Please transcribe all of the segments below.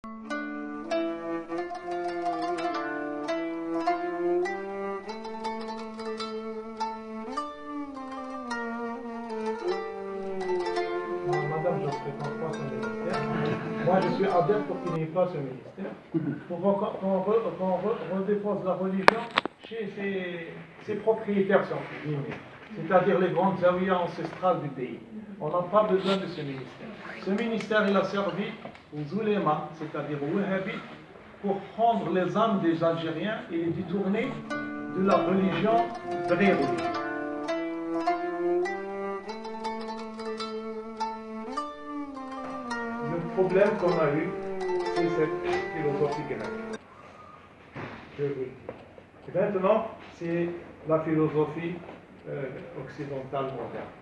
Madame, je ne fréquente pas ce ministère. Moi, je suis adepte pour qu'il n'y ait pas ce ministère. Qu'on redépose la religion chez ses propriétaires, si on peut dire, c'est-à-dire les grandes zawiyas ancestrales du pays. On n'a pas besoin de ce ministère. Ce ministère, il a servi aux oulémas, c'est-à-dire aux wahhabis, pour prendre les âmes des Algériens et les détourner de la religion, vraie religion. Le problème qu'on a eu, c'est cette philosophie grecque. Je vous le dis. Et maintenant, c'est la philosophie occidentale moderne.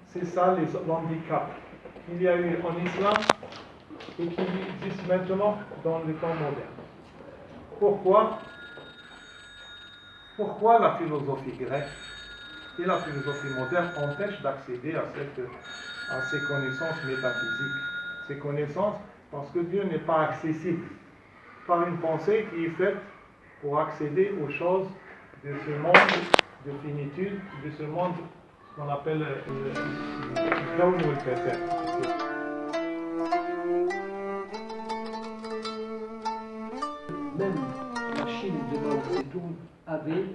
C'est ça l'handicap qu'il y a eu en islam et qui existe maintenant dans le temps moderne. Pourquoi la philosophie grecque et la philosophie moderne empêchent d'accéder à ces connaissances métaphysiques? Ces connaissances, parce que Dieu n'est pas accessible par une pensée qui est faite pour accéder aux choses de ce monde de finitude, de ce monde qu'on appelle le kawn ou le fasad. Même la Chine de Mao Zedong avait,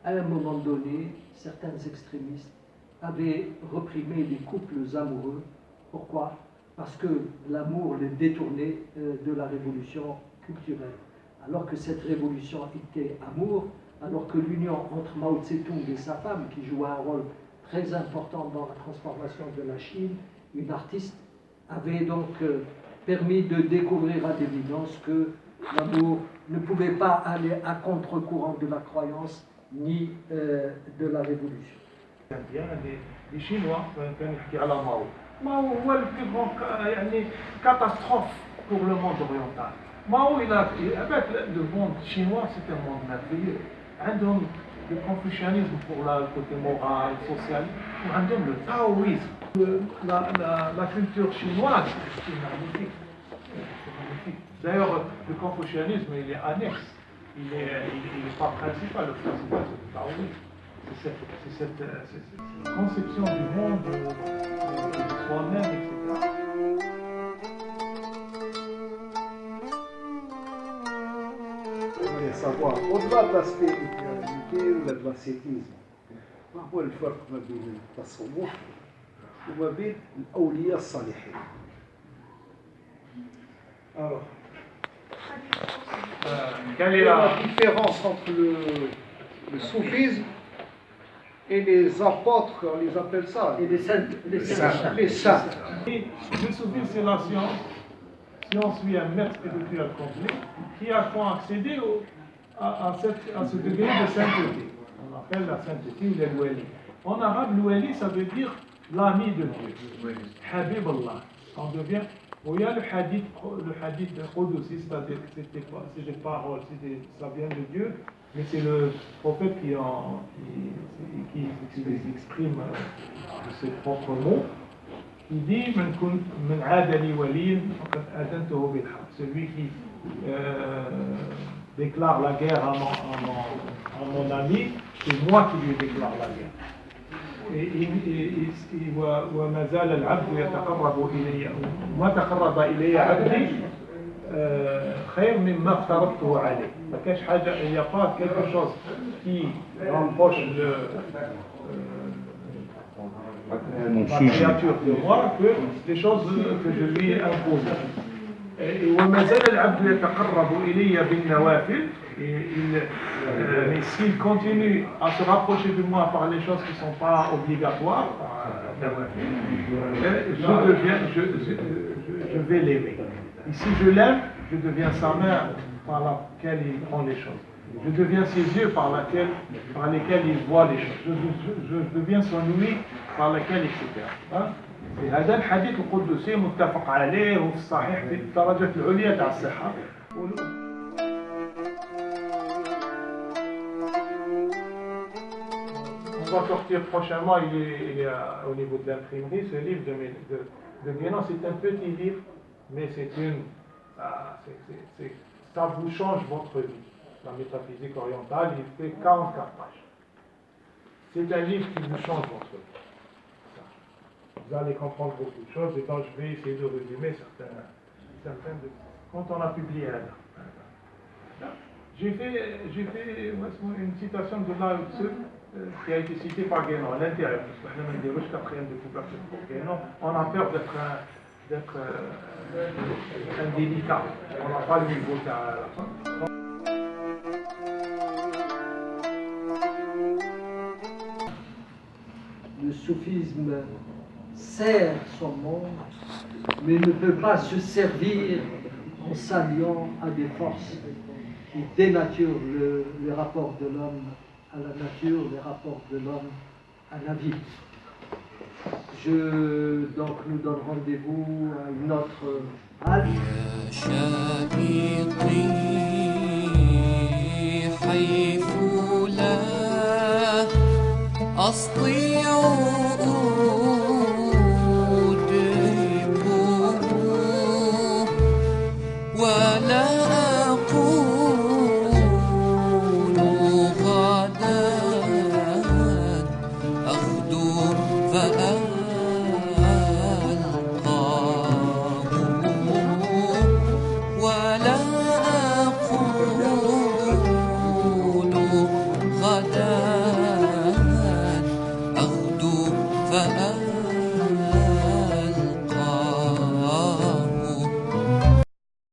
à un moment donné, certains extrémistes avaient reprimé les couples amoureux. Pourquoi? Parce que l'amour les détournait de la révolution culturelle. Alors que cette révolution était amour, alors que l'union entre Mao Tse-tung et sa femme, qui jouait un rôle très important dans la transformation de la Chine, une artiste, avait donc permis de découvrir à l'évidence que l'amour ne pouvait pas aller à contre-courant de la croyance ni de la révolution. Les Chinois, qui à la Mao. Mao هو le plus grand catastrophe pour le monde oriental. Mao, avec le monde chinois, c'est un monde merveilleux. عندهم le confucianisme pour le côté moral, social, وعندهم le taoïsme. La culture chinoise, c'est magnifique. D'ailleurs, le confucianisme, il est annexe. Il n'est pas principal. Le principal, c'est le taoïsme. C'est cette conception du monde, de soi-même, etc. Vous voulez savoir, au-delà de l'aspect spiritualité ou de l'ascétisme, ما هو الفرق ما بين التصوف وما بين الأولياء الصالحين؟ Alors, quelle est la différence entre le soufisme et les apôtres, on les appelle ça, Et les saints. les saints. Le soufisme, c'est la science. Si on suit un maître spirituel complet, qui a pu accéder à ce degré de sainteté. On appelle la sainteté ou le wali. En arabe, le wali, ça veut dire l'ami de Dieu. Habib Allah. On devient. Il y a le hadith de Qudsi, c'est-à-dire que c'est des paroles, ça vient de Dieu, mais c'est le prophète qui les exprime de ses propres mots. Il dit celui qui déclare la guerre à mon ami, c'est moi qui lui déclare la guerre. وما زال العبد يتقرب إلي ما تقرب إلي عبدي خير مما افترضته عليه. ما كاش حاجة il n'y a pas quelque chose qui rapproche la créature de moi que les choses que je lui ai imposées. وما زال العبد يتقرب إلي بالنوافل. Mais s'il continue à se rapprocher de moi par les choses qui ne sont pas obligatoires, je vais l'aimer. Et si je l'aime, je deviens sa main par laquelle il prend les choses. Je deviens ses yeux par lesquels il voit les choses. Je deviens son ouïe par laquelle, etc. هذا الحديث القدسي متفق عليه وفي الصحيح في الدرجة العليا تاع الصحة. On va sortir prochainement, il est au niveau de l'imprimerie, ce livre de Guénon. C'est un petit livre, mais c'est une Ça vous change votre vie. La métaphysique orientale, il fait 44 pages. C'est un livre qui vous change votre vie. Vous allez comprendre beaucoup de choses, et donc je vais essayer de résumer certaines de... Quand on a publié un, j'ai fait une citation de Lao Tzu qui a été citée par Guénon, à l'intérieur, parce que même des ruches quatrième de couverture pour Guénon, on a peur d'être indélicat. On n'a pas le niveau qu'à la fin. Le soufisme sert son monde, mais ne peut pas se servir en s'alliant à des forces qui dénaturent les rapports de l'homme à la nature, les rapports de l'homme à la vie. Donc nous donne rendez-vous à une autre halte. ولا أقول غدا أغدو